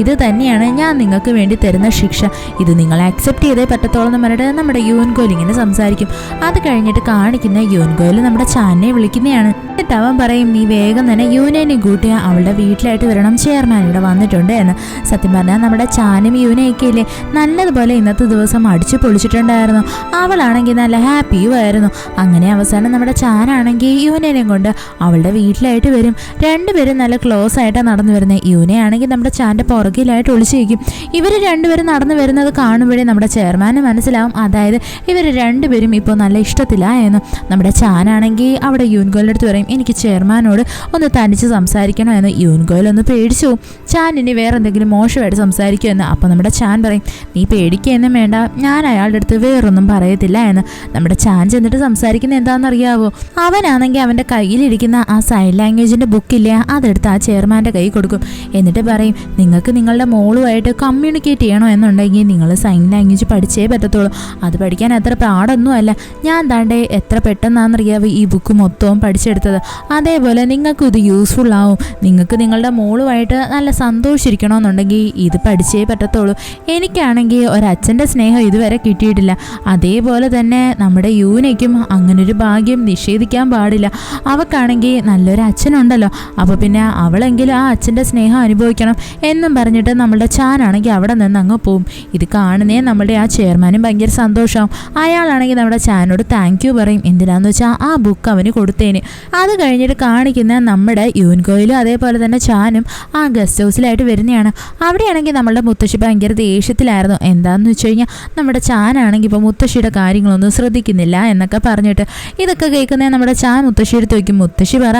Speaker 1: ഇത് തന്നെയാണ് ഞാൻ നിങ്ങൾക്ക് വേണ്ടി തരുന്ന ശിക്ഷ. ഇത് നിങ്ങൾ അക്സെപ്റ്റ് ചെയ്തേ പറ്റത്തോളം എന്ന് പറഞ്ഞിട്ട് നമ്മുടെ യൂൻഗോയിൽ ഇങ്ങനെ സംസാരിക്കും. അത് കഴിഞ്ഞിട്ട് കാണിക്കുന്ന യൂൻഗോയിൽ നമ്മുടെ ചാനെ വിളിക്കുന്നതാണ്. എന്നിട്ട് അവൻ പറയും, നീ വേഗം തന്നെ യൂനേനെയും കൂട്ടി അവളുടെ വീട്ടിലായിട്ട് വരണം, ചെയർമാൻ ഇവിടെ വന്നിട്ടുണ്ട് എന്ന്. സത്യം പറഞ്ഞാൽ നമ്മുടെ ചാനും യൂനയൊക്കെ ഇല്ലേ നല്ലതുപോലെ ഇന്നത്തെ ദിവസം അടിച്ചു പൊളിച്ചിട്ടുണ്ടായിരുന്നു. അവളാണെങ്കിൽ നല്ല ഹാപ്പിയുമായിരുന്നു. അങ്ങനെ അവസാനം നമ്മുടെ ചാനാണെങ്കിൽ യൂനേനെയും കൊണ്ട് അവളുടെ വീട്ടിലായിട്ട് വരും. രണ്ടുപേരും നല്ല ക്ലോസ് ആയിട്ടാണ് നടന്നു വരുന്നത്. യൂനയാണെങ്കിൽ നമ്മുടെ ചാൻ്റെ പുറകിലായിട്ട് ഒളിച്ചിരിക്കും. ഇവർ രണ്ടുപേരും നടന്നു വരുന്നത് കാണുമ്പോഴേ നമ്മുടെ ചെയർമാന് മനസ്സിലാവും, അതായത് ഇവർ രണ്ടുപേരും ഇപ്പോൾ നല്ല ഇഷ്ടത്തില്ല എന്ന്. നമ്മുടെ ചാനാണെങ്കിൽ അവിടെ യൂൻഗോയിൻ്റെ അടുത്ത് പറയും, എനിക്ക് ചെയർമാനോട് ഒന്ന് തനിച്ച് സംസാരിക്കണോ എന്ന്. യൂൻഗോയിൽ ഒന്ന് പേടിച്ചു പോകും. ചാൻ ഇനി വേറെ എന്തെങ്കിലും മോശമായിട്ട് സംസാരിക്കുമെന്ന്. അപ്പോൾ നമ്മുടെ ചാൻ പറയും, നീ പേടിക്കുകയൊന്നും വേണ്ട, ഞാൻ അയാളുടെ അടുത്ത് വേറൊന്നും പറയത്തില്ല എന്ന്. നമ്മുടെ ചാൻ ചെന്നിട്ട് സംസാരിക്കുന്നത് എന്താണെന്നറിയാവോ? അവനാണെങ്കിൽ അവൻ്റെ കയ്യിലിരിക്കുന്ന ആ സൈൻ ലാംഗ്വേജിൻ്റെ ബുക്കില്ലേ, അതെടുത്ത് ആ ചെയർമാൻ്റെ കൈ കൊടുക്കും. എന്നിട്ട് പറയും, നിങ്ങൾക്ക് നിങ്ങളുടെ മോളുമായിട്ട് കമ്മ്യൂണിക്കേറ്റ് ചെയ്യണോ എന്നുണ്ടെങ്കിൽ നിങ്ങൾ സൈൻ ലാംഗ്വേജ് പഠിച്ചേ പറ്റത്തുള്ളൂ. അത് പഠിക്കാൻ അത്ര പാടൊന്നുമല്ല. ഞാൻ താണ്ടേ എത്ര പെട്ടെന്നാണെന്നറിയാവോ ഈ ബുക്ക് മൊത്തവും പഠിച്ചെടുത്തത്. അതേപോലെ നിങ്ങൾക്കും ഇത് യൂസ്ഫുൾ ആവും. നിങ്ങൾക്ക് നിങ്ങളുടെ മോളുമായിട്ട് നല്ല സന്തോഷിച്ചിരിക്കണമെന്നുണ്ടെങ്കിൽ ഇത് പഠിച്ചേ പറ്റത്തുള്ളൂ. എനിക്കാണെങ്കിൽ ഒരച്ഛൻ്റെ സ്നേഹം ഇതുവരെ കിട്ടിയിട്ടില്ല. അതേപോലെ തന്നെ നമ്മുടെ യൂനയ്ക്കും അങ്ങനൊരു ഭാഗ്യം നിഷേധിക്കാൻ പാടില്ല. അവൾക്കാണെങ്കിൽ നല്ലൊരു അച്ഛനുണ്ടല്ലോ, അപ്പോൾ പിന്നെ അവളെങ്കിലും ആ അച്ഛൻ്റെ സ്നേഹം അനുഭവിക്കണം എന്നും പറഞ്ഞിട്ട് നമ്മളുടെ ചാനാണെങ്കിൽ അവിടെ നിന്ന് അങ്ങ് പോവും. ഇത് കാണുന്നേ നമ്മുടെ ആ ചെയർമാനും ഭയങ്കര സന്തോഷമാവും. അയാളാണെങ്കിൽ നമ്മുടെ ചാനോട് താങ്ക് യു പറയും. എന്തിനാന്ന് വെച്ചാൽ ആ ബുക്ക് അവന് കൊടുത്തേന്. അത് കഴിഞ്ഞിട്ട് കാണിക്കുന്ന നമ്മുടെ യൂൻഗോയിലും അതേപോലെ തന്നെ ചാനും ആ ഗസ്റ്റ് ഹൗസിലായിട്ട് വരുന്നതാണ്. അവിടെയാണെങ്കിൽ നമ്മളുടെ മുത്തശ്ശി ഭയങ്കര ദേഷ്യത്തിലായിരുന്നു. എന്താണെന്ന് വെച്ച് കഴിഞ്ഞാൽ നമ്മുടെ ചാനാണെങ്കിൽ ഇപ്പോൾ മുത്തശ്ശിയുടെ കാര്യങ്ങളൊന്നും ശ്രദ്ധിക്കുന്നില്ല എന്നൊക്കെ പറഞ്ഞിട്ട്. ഇതൊക്കെ കേൾക്കുന്ന നമ്മുടെ ചാൻ മുത്തശ്ശി എടുത്ത് വയ്ക്കും. മുത്തശ്ശി പറ,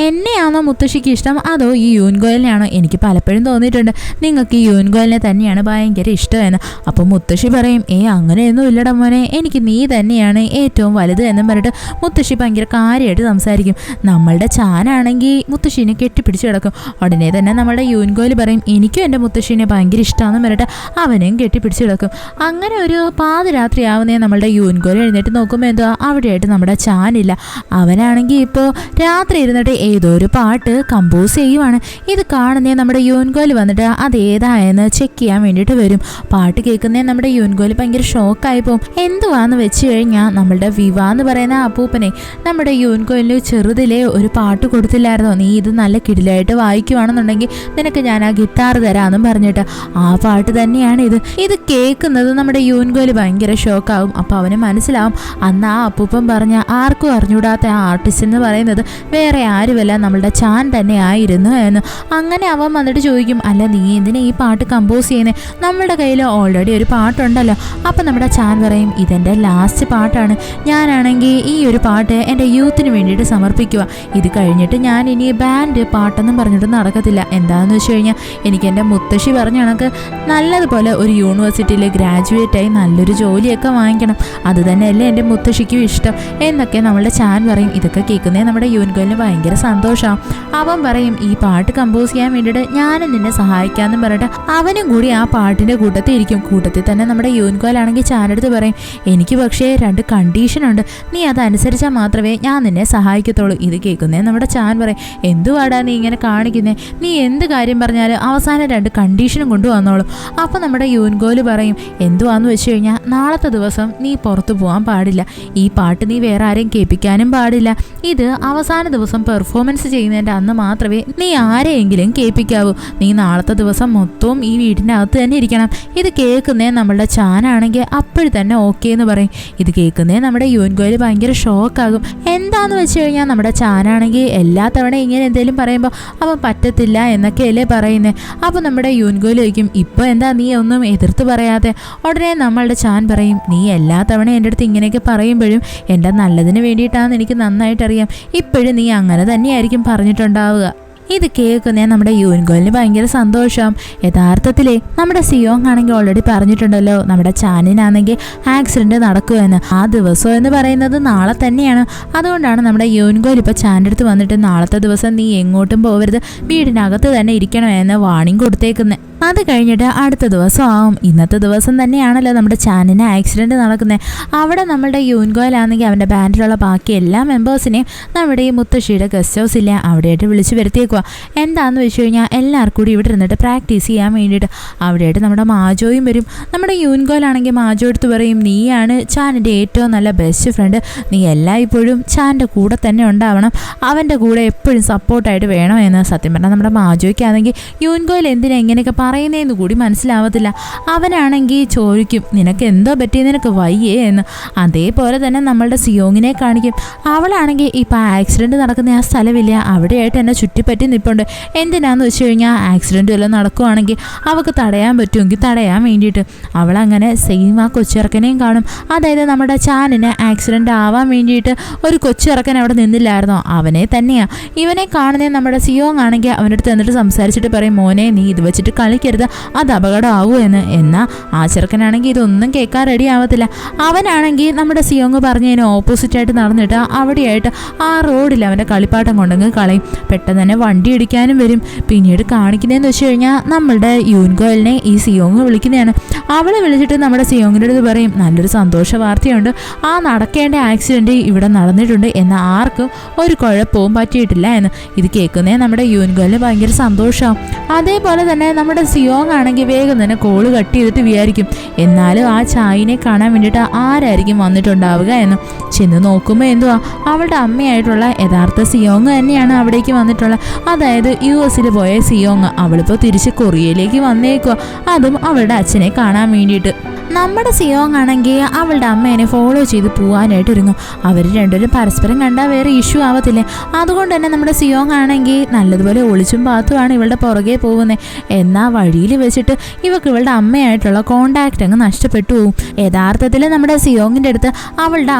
Speaker 1: എന്നെയാണോ മുത്തശ്ശിക്ക് ഇഷ്ടം അതോ ഈ യൂൻഗോയിലിനെയാണോ? എനിക്ക് പലപ്പോഴും തോന്നിയിട്ടുണ്ട് നിങ്ങൾക്ക് ഈ യൂൻഗോയിലിനെ തന്നെയാണ് ഭയങ്കര ഇഷ്ടമെന്ന്. അപ്പോൾ മുത്തശ്ശി പറയും, അങ്ങനെയൊന്നും ഇല്ലട മോനെ, എനിക്ക് നീ തന്നെയാണ് ഏറ്റവും വലുത് എന്നും പറഞ്ഞിട്ട് മുത്തശ്ശി ഭയങ്കര കാര്യമായിട്ട് സംസാരിക്കും. നമ്മളുടെ ചാനാണെങ്കിൽ മുത്തശ്ശീനെ കെട്ടിപ്പിടിച്ച് കിടക്കും. ഉടനെ തന്നെ നമ്മളുടെ യൂൻഗോയിൽ പറയും, എനിക്കും എൻ്റെ മുത്തശ്ശീനെ ഭയങ്കര ഇഷ്ടമാണെന്ന് പറഞ്ഞിട്ട് അവനെയും കെട്ടിപ്പിടിച്ച് കിടക്കും. അങ്ങനെ ഒരു പാതിരാത്രി ആവുന്നേ നമ്മളുടെ യൂൻഗോയിൽ എഴുന്നേറ്റ് നോക്കുമ്പോൾ എന്തോ അവിടെയായിട്ട് നമ്മുടെ ചാനില്ല. അവനാണെങ്കിൽ ഇപ്പോൾ രാത്രി ഇരുന്നിട്ട് ഏതോ ഒരു പാട്ട് കമ്പോസ് ചെയ്യുവാണ്. ഇത് കാണുന്നേ നമ്മുടെ യൂൻഗോയിൽ വന്നിട്ട് അതേതായെന്ന് ചെക്ക് ചെയ്യാൻ വേണ്ടിയിട്ട് വരും. പാട്ട് കേൾക്കുന്നേ നമ്മുടെ യൂൻഗോയിൽ ഭയങ്കര ഷോക്കായി പോകും. എന്തുവാന്ന് വെച്ച് കഴിഞ്ഞാൽ നമ്മളുടെ വിവാ എന്ന് പറയുന്ന അപ്പൂപ്പനെ നമ്മുടെ യൂൻഗോയിലിന് ചെറുതിലെ ഒരു പാട്ട് കൊടുത്തില്ലായിരുന്നോ, നീ ഇത് നല്ല കിടിലായിട്ട് വായിക്കുവാണെന്നുണ്ടെങ്കിൽ നിനക്ക് ഞാൻ ആ ഗിത്താർ തരാമെന്നും പറഞ്ഞിട്ട് ആ പാട്ട് തന്നെയാണ് ഇത്. ഇത് കേൾക്കുന്നത് നമ്മുടെ യൂൻഗോയിൽ ഭയങ്കര ഷോക്കാവും. അപ്പോൾ അവന് മനസ്സിലാവും അന്ന് ആ അപ്പൂപ്പൻ പറഞ്ഞ ആർക്കും അറിഞ്ഞൂടാത്ത ആ ആർട്ടിസ്റ്റ് എന്ന് പറയുന്നത് വേറെ ആരുമല്ല നമ്മളുടെ ചാൻ തന്നെ ആയിരുന്നു എന്ന്. അങ്ങനെ അവൻ വന്നിട്ട് ചോദിക്കും, അല്ല നീ എന്തിനാ ഈ പാട്ട് കമ്പോസ് ചെയ്യുന്നത്? നമ്മുടെ കയ്യിൽ ഓൾറെഡി ഒരു പാട്ടുണ്ടല്ലോ. അപ്പം നമ്മുടെ ചാൻ പറയും, ഇതെൻ്റെ ലാസ്റ്റ് പാട്ടാണ്. ഞാനാണെങ്കിൽ ഈ ഒരു പാട്ട് എൻ്റെ യൂത്തിന് വേണ്ടിയിട്ട് സമർപ്പിക്കുക. ഇത് കഴിഞ്ഞിട്ട് ഞാൻ ഇനി ബാൻഡ് പാട്ടെന്നും പറഞ്ഞിട്ട് നടക്കത്തില്ല. എന്താണെന്ന് വെച്ച് കഴിഞ്ഞാൽ എനിക്ക് എൻ്റെ മുത്തശ്ശി പറഞ്ഞ കണക്ക് നല്ലതുപോലെ ഒരു യൂണിവേഴ്സിറ്റിയിൽ ഗ്രാജുവേറ്റായി നല്ലൊരു ജോലിയൊക്കെ വാങ്ങിക്കണം. അത് തന്നെയല്ലേ എൻ്റെ മുത്തശ്ശിക്കും ഇഷ്ടം എന്നൊക്കെ നമ്മളുടെ ചാൻ പറയും. ഇതൊക്കെ കേൾക്കുന്നേ നമ്മുടെ യൂൻഗോയിലിന് ഭയങ്കര സന്തോഷമാവും. അവൻ പറയും, ഈ പാട്ട് കമ്പോസ് ചെയ്യാൻ വേണ്ടിയിട്ട് ഞാനും നിന്നെ സഹായിക്കാമെന്നും പറഞ്ഞിട്ട് അവനും കൂടി ആ പാട്ടിൻ്റെ കൂട്ടത്തിൽ ഇരിക്കും. കൂട്ടത്തിൽ തന്നെ നമ്മുടെ യൂൻഗോയിലാണെങ്കിൽ ചാനെടുത്ത് പറയും, എനിക്ക് പക്ഷേ 2 കണ്ടീഷനുണ്ട്, നീ അതനുസരിച്ചാൽ മാത്രമേ ഞാൻ നിന്നെ സഹായിക്കത്തുള്ളൂ. ഇത് കേൾക്കുന്നേ നമ്മുടെ ചാൻ പറയും, എന്തുവാടാ നീ ഇങ്ങനെ കാണിക്കുന്നേ? നീ എന്ത് കാര്യം പറഞ്ഞാലും അവസാനം 2 കണ്ടീഷനും കൊണ്ടുവന്നോളും. അപ്പോൾ നമ്മുടെ യൂൻഗോയിൽ പറയും, എന്തുവാന്ന് വെച്ച് കഴിഞ്ഞാൽ നാളത്തെ ദിവസം നീ പുറത്തു പോകാൻ പാടില്ല. ഈ പാട്ട് നീ വേറെ ആരെയും കേൾപ്പിക്കാനും പാടില്ല. ഇത് അവസാന ദിവസം പെർഫോമൻസ് ചെയ്യുന്നതിൻ്റെ അന്ന് മാത്രമേ നീ ആരെയെങ്കിലും കേൾപ്പിക്കാവൂ. നീ നാളത്തെ ദിവസം മൊത്തവും ഈ വീടിനകത്ത് തന്നെ ഇരിക്കണം. ഇത് കേൾക്കുന്നേ നമ്മളുടെ ചാനാണെങ്കിൽ അപ്പോഴും തന്നെ ഓക്കെ എന്ന് പറയും. ഇത് കേൾക്കുന്നേ നമ്മുടെ യൂൻഗോയിൽ ഭയങ്കര ഷോക്കാകും. എന്താന്ന് വെച്ച് കഴിഞ്ഞാൽ നമ്മുടെ ചാനാണെങ്കിൽ എല്ലാ തവണ ഇങ്ങനെ എന്തെങ്കിലും പറയുമ്പോൾ അവൻ പറ്റത്തില്ല എന്നൊക്കെയല്ലേ പറയുന്നത്. അപ്പോൾ നമ്മുടെ യൂൻഗോയിൽ ചോദിക്കും, ഇപ്പോൾ എന്താ നീ ഒന്നും എതിർത്ത് പറയാതെ? ഉടനെ നമ്മളുടെ ചാൻ പറയും, നീ എല്ലാ തവണ എൻ്റെ അടുത്ത് ഇങ്ങനെയൊക്കെ പറയുമ്പോഴും എൻ്റെ നല്ലതിന് വേണ്ടിയിട്ടാണെന്ന് എനിക്ക് നന്നായിട്ടറിയാം. ഇപ്പോഴും നീ അങ്ങനെ തന്നെയായിരിക്കും പറഞ്ഞിട്ടുണ്ടാവുക. ഇത് കേൾക്കുന്ന നമ്മുടെ യൂൻഗോലിന് ഭയങ്കര സന്തോഷം. യഥാർത്ഥത്തിലേ നമ്മുടെ സിയോങ് ആണെങ്കിൽ ഓൾറെഡി പറഞ്ഞിട്ടുണ്ടല്ലോ നമ്മുടെ ചാനിനാണെങ്കിൽ ആക്സിഡന്റ് നടക്കുമെന്ന്. ആ ദിവസം എന്ന് പറയുന്നത് നാളെ തന്നെയാണ്. അതുകൊണ്ടാണ് നമ്മുടെ യൂൻഗോൽ ഇപ്പോൾ ചാൻ്റെ അടുത്ത് വന്നിട്ട് നാളത്തെ ദിവസം നീ എങ്ങോട്ടും പോകരുത്, വീടിനകത്ത് തന്നെ ഇരിക്കണമെന്ന് വാണിംഗ് കൊടുത്തേക്കുന്നത്. അത് കഴിഞ്ഞിട്ട് അടുത്ത ദിവസം ആവും. ഇന്നത്തെ ദിവസം തന്നെയാണല്ലോ നമ്മുടെ ചാനിന് ആക്സിഡന്റ് നടക്കുന്നത്. അവിടെ നമ്മളുടെ യൂൻഗോയിലാണെങ്കിൽ അവൻ്റെ ബാൻഡിലുള്ള ബാക്കി എല്ലാ മെമ്പേഴ്സിനെയും നമ്മുടെ ഈ മുത്തശ്ശിയുടെ ഗസ്റ്റ് ഹൗസ് ഇല്ല അവിടെയായിട്ട് വിളിച്ച് വരുത്തിയേക്കുക. എന്താണെന്ന് വെച്ച് കഴിഞ്ഞാൽ എല്ലാവർക്കും കൂടി ഇവിടെ ഇരുന്നിട്ട് പ്രാക്ടീസ് ചെയ്യാൻ വേണ്ടിയിട്ട്. അവിടെയായിട്ട് നമ്മുടെ മാജോയും വരും. നമ്മുടെ യൂൻഗോയിലാണെങ്കിൽ മാജോ എടുത്ത് പറയും, നീയാണ് ചാനിൻ്റെ ഏറ്റവും നല്ല ബെസ്റ്റ് ഫ്രണ്ട്, നീ എല്ലായ്പ്പോഴും ചാൻ്റെ കൂടെ തന്നെ ഉണ്ടാവണം, അവൻ്റെ കൂടെ എപ്പോഴും സപ്പോർട്ടായിട്ട് വേണം എന്ന്. സത്യം പറഞ്ഞാൽ നമ്മുടെ മാജോയ്ക്കാണെങ്കിൽ യൂൻഗോയിൽ എന്തിനാ ഇങ്ങനെയൊക്കെ പറയുന്നതെന്ന് കൂടി മനസ്സിലാവത്തില്ല. അവനാണെങ്കിൽ ചോദിക്കും, നിനക്ക് എന്തോ പറ്റി, നിനക്ക് വയ്യേ എന്ന്. അതേപോലെ തന്നെ നമ്മളുടെ സിയോങ്ങിനെ കാണിക്കും. അവളാണെങ്കിൽ ഇപ്പം ആക്സിഡൻറ്റ് നടക്കുന്ന ആ സ്ഥലമില്ല, അവിടെയായിട്ട് എന്നെ ചുറ്റിപ്പറ്റി നിൽപ്പുണ്ട്. എന്തിനാന്ന് വെച്ച് കഴിഞ്ഞാൽ ആക്സിഡൻറ്റ് വല്ലതും നടക്കുവാണെങ്കിൽ അവൾക്ക് തടയാൻ പറ്റുമെങ്കിൽ തടയാൻ വേണ്ടിയിട്ട്. അവളങ്ങനെ സെയിം ആ കൊച്ചിറക്കനെയും കാണും. അതായത് നമ്മുടെ ചാനിന് ആക്സിഡൻ്റ് ആവാൻ വേണ്ടിയിട്ട് ഒരു കൊച്ചിറക്കൻ അവിടെ നിന്നില്ലായിരുന്നോ, അവനെ തന്നെയാണ്. ഇവനെ കാണുന്നേ നമ്മുടെ സിയോങ് ആണെങ്കിൽ അവൻ്റെ അടുത്ത് എന്നിട്ട് സംസാരിച്ചിട്ട് പറയും, മോനെ നീ ഇത് വെച്ചിട്ട് കളിക്കരുത്, അത് അപകടമാവൂ എന്ന്. എന്നാൽ ആ ചെറുക്കനാണെങ്കിൽ ഇതൊന്നും കേൾക്കാൻ റെഡി ആവത്തില്ല. അവനാണെങ്കിൽ നമ്മുടെ സിയോങ് പറഞ്ഞതിന് ഓപ്പോസിറ്റായിട്ട് നടന്നിട്ട് അവിടെയായിട്ട് ആ റോഡിൽ അവൻ്റെ കളിപ്പാട്ടം കൊണ്ടെങ്കിൽ കളയും. പെട്ടെന്ന് തന്നെ വണ്ടി ഇടിക്കാനും വരും. പിന്നീട് കാണിക്കുന്നതെന്ന് വെച്ച് കഴിഞ്ഞാൽ നമ്മളുടെ യൂൻഗോയിലിനെ ഈ സിയോങ് വിളിക്കുന്നതാണ്. അവളെ വിളിച്ചിട്ട് നമ്മുടെ സിയോങ്ങിൻ്റെ അടുത്ത് പറയും, നല്ലൊരു സന്തോഷ വാർത്തയുണ്ട്, ആ നടക്കേണ്ട ആക്സിഡൻറ്റ് ഇവിടെ നടന്നിട്ടുണ്ട്, എന്നാൽ ആർക്കും ഒരു കുഴപ്പവും പറ്റിയിട്ടില്ല എന്ന്. ഇത് കേൾക്കുന്നേ നമ്മുടെ യൂൻഗോയിലിന് ഭയങ്കര സന്തോഷമാവും. അതേപോലെ തന്നെ നമ്മുടെ സിയോങ് ആണെങ്കിൽ വേഗം തന്നെ കോള് കട്ട് ചെയ്തിട്ട് വിചാരിക്കും, എന്നാലും ആ ചായനെ കാണാൻ വേണ്ടിയിട്ട് ആരായിരിക്കും വന്നിട്ടുണ്ടാവുക എന്ന്. ചെന്ന് നോക്കുമ്പോൾ എന്തുവാ, അവളുടെ അമ്മയായിട്ടുള്ള യഥാർത്ഥ സിയോങ് തന്നെയാണ് അവിടേക്ക് വന്നിട്ടുള്ളത്. അതായത് US പോയ സിയോങ് അവളിപ്പോൾ തിരിച്ച് കൊറിയയിലേക്ക് വന്നേക്കുക, അതും അവളുടെ അച്ഛനെ കാണാൻ വേണ്ടിയിട്ട്. നമ്മുടെ സിയോങ് ആണെങ്കിൽ അവളുടെ അമ്മേനെ ഫോളോ ചെയ്ത് പോകാനായിട്ട് ഒരുങ്ങും. അവർ രണ്ടുപേരും പരസ്പരം കണ്ടാൽ വേറെ ഇഷ്യൂ ആവത്തില്ലേ. അതുകൊണ്ട് തന്നെ നമ്മുടെ സിയോങ് ആണെങ്കിൽ നല്ലതുപോലെ ഒളിച്ചും പാത്തുമാണ് ഇവളുടെ പുറകെ പോകുന്നത്. എന്നാൽ വഴിയിൽ വെച്ചിട്ട് ഇവൾക്ക് ഇവളുടെ അമ്മയായിട്ടുള്ള കോണ്ടാക്റ്റ് അങ്ങ് നഷ്ടപ്പെട്ടു പോകും. യഥാർത്ഥത്തിൽ നമ്മുടെ സിയോങ്ങിൻ്റെ അടുത്ത് അവളുടെ